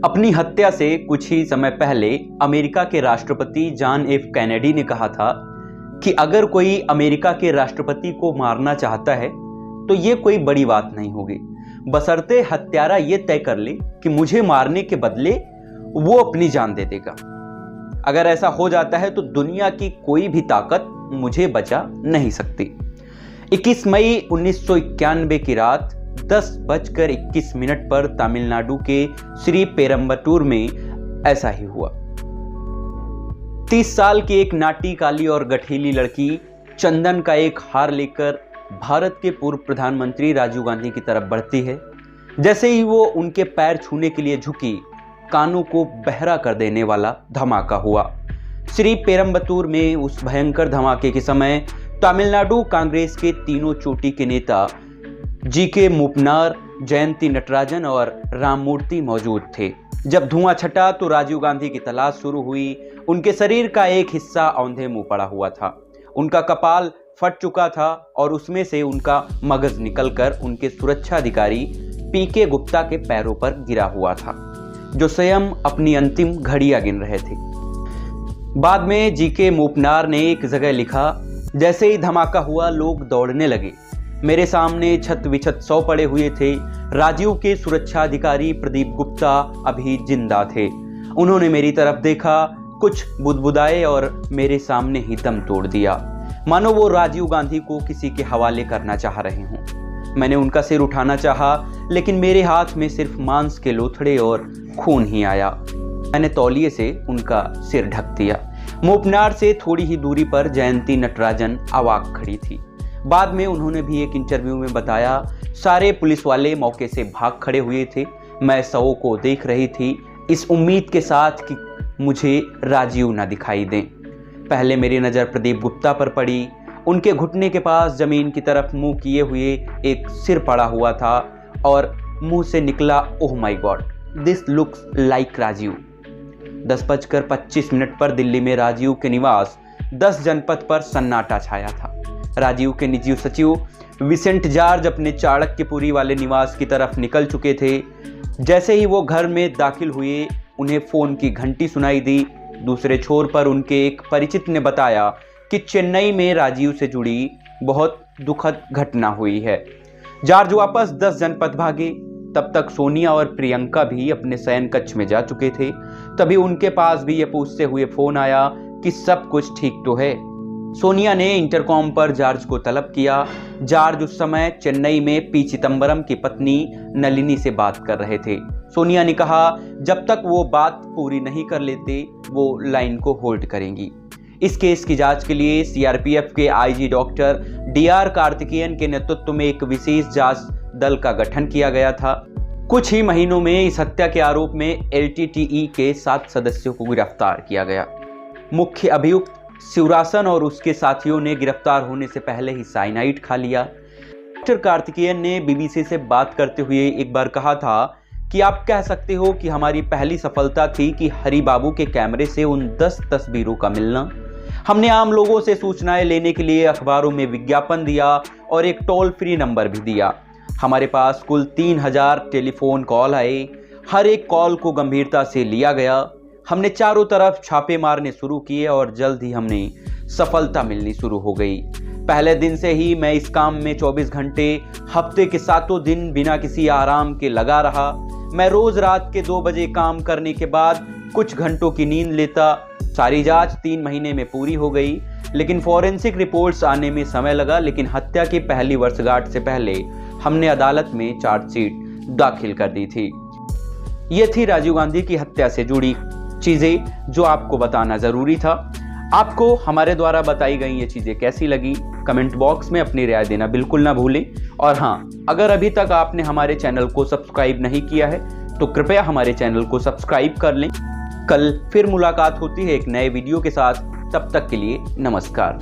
अपनी हत्या से कुछ ही समय पहले अमेरिका के राष्ट्रपति जॉन एफ कैनेडी ने कहा था कि अगर कोई अमेरिका के राष्ट्रपति को मारना चाहता है तो ये कोई बड़ी बात नहीं होगी, बशर्ते हत्यारा ये तय कर ले कि मुझे मारने के बदले वो अपनी जान दे देगा। अगर ऐसा हो जाता है तो दुनिया की कोई भी ताकत मुझे बचा नहीं सकती। 21 मई 1991 की रात 10:21 पर तमिलनाडु के श्री पेरम्बटूर में ऐसा ही हुआ। 30 साल की एक नाटी, काली और गठीली लड़की चंदन का एक हार लेकर भारत के पूर्व प्रधानमंत्री राजीव गांधी की तरफ बढ़ती है। जैसे ही वो उनके पैर छूने के लिए झुकी, कानों को बहरा कर देने वाला धमाका हुआ। श्री पेरम्बटूर में उस भयंकर धमाके के समय तमिलनाडु कांग्रेस के तीनों चोटी के नेता जीके मूपनार, जयंती नटराजन और राममूर्ति मौजूद थे। जब धुआं छटा तो राजीव गांधी की तलाश शुरू हुई। उनके शरीर का एक हिस्सा औंधे मुंह पड़ा हुआ था, उनका कपाल फट चुका था और उसमें से उनका मगज निकलकर उनके सुरक्षा अधिकारी पीके गुप्ता के पैरों पर गिरा हुआ था, जो स्वयं अपनी अंतिम घड़ियां गिन रहे थे। बाद में जीके मूपनार ने एक जगह लिखा, जैसे ही धमाका हुआ लोग दौड़ने लगे। मेरे सामने छत विछत सौ पड़े हुए थे। राजीव के सुरक्षा अधिकारी प्रदीप गुप्ता अभी जिंदा थे। उन्होंने मेरी तरफ देखा, कुछ बुदबुदाए और मेरे सामने ही दम तोड़ दिया, मानो वो राजीव गांधी को किसी के हवाले करना चाह रहे हों। मैंने उनका सिर उठाना चाहा, लेकिन मेरे हाथ में सिर्फ मांस के लोथड़े और खून ही आया। मैंने तौलिए से उनका सिर ढक दिया। मूपनार से थोड़ी ही दूरी पर जयंती नटराजन अवाक खड़ी थी। बाद में उन्होंने भी एक इंटरव्यू में बताया, सारे पुलिस वाले मौके से भाग खड़े हुए थे। मैं शवों को देख रही थी, इस उम्मीद के साथ कि मुझे राजीव ना दिखाई दें। पहले मेरी नज़र प्रदीप गुप्ता पर पड़ी। उनके घुटने के पास जमीन की तरफ मुंह किए हुए एक सिर पड़ा हुआ था और मुंह से निकला, oh my god, this looks like Rajiv. 10:25 पर दिल्ली में राजीव के निवास 10 जनपद पर सन्नाटा छाया था। राजीव के निजी सचिव विसेंट जॉर्ज अपने चाणक्यपुरी वाले निवास की तरफ निकल चुके थे। जैसे ही वो घर में दाखिल हुए, उन्हें फोन की घंटी सुनाई दी। दूसरे छोर पर उनके एक परिचित ने बताया कि चेन्नई में राजीव से जुड़ी बहुत दुखद घटना हुई है। जॉर्ज वापस 10 जनपद भागे। तब तक सोनिया और प्रियंका भी अपने शयन कक्ष में जा चुके थे। तभी उनके पास भी यह पूछते हुए फोन आया कि सब कुछ ठीक तो है। सोनिया ने इंटरकॉम पर जॉर्ज को तलब किया। जॉर्ज उस समय चेन्नई में पी चिदंबरम की पत्नी नलिनी से बात कर रहे थे। सोनिया ने कहा, जब तक वो बात पूरी नहीं कर लेते वो लाइन को होल्ड करेंगी। इस केस की जांच के लिए सीआरपीएफ के आईजी डॉक्टर डीआर कार्तिकेयन के नेतृत्व में एक विशेष जांच दल का गठन किया गया था। कुछ ही महीनों में इस हत्या के आरोप में एलटीटीई के 7 सदस्यों को गिरफ्तार किया गया। मुख्य अभियुक्त शिवरासन और उसके साथियों ने गिरफ्तार होने से पहले ही साइनाइड खा लिया। डॉक्टर कार्तिकेयन ने बीबीसी से बात करते हुए एक बार कहा था कि आप कह सकते हो कि हमारी पहली सफलता थी कि हरि बाबू के कैमरे से उन 10 तस्वीरों का मिलना। हमने आम लोगों से सूचनाएं लेने के लिए अखबारों में विज्ञापन दिया और एक टोल फ्री नंबर भी दिया। हमारे पास कुल 3000 टेलीफोन कॉल आए। हर एक कॉल को गंभीरता से लिया गया। हमने चारों तरफ छापे मारने शुरू किए और जल्द ही हमने सफलता मिलनी शुरू हो गई। पहले दिन से ही मैं इस काम में 24 घंटे हफ्ते के 7 दिन बिना किसी आराम के लगा रहा। मैं रोज रात के 2 बजे काम करने के बाद कुछ घंटों की नींद लेता। सारी जांच 3 महीने में पूरी हो गई, लेकिन फॉरेंसिक रिपोर्ट्स आने में समय लगा। लेकिन हत्या की पहली वर्षगांठ से पहले हमने अदालत में चार्जशीट दाखिल कर दी थी। ये थी राजीव गांधी की हत्या से जुड़ी चीजें जो आपको बताना जरूरी था। आपको हमारे द्वारा बताई गई ये चीजें कैसी लगी, कमेंट बॉक्स में अपनी राय देना बिल्कुल ना भूलें। और हाँ, अगर अभी तक आपने हमारे चैनल को सब्सक्राइब नहीं किया है तो कृपया हमारे चैनल को सब्सक्राइब कर लें। कल फिर मुलाकात होती है एक नए वीडियो के साथ। तब तक के लिए नमस्कार।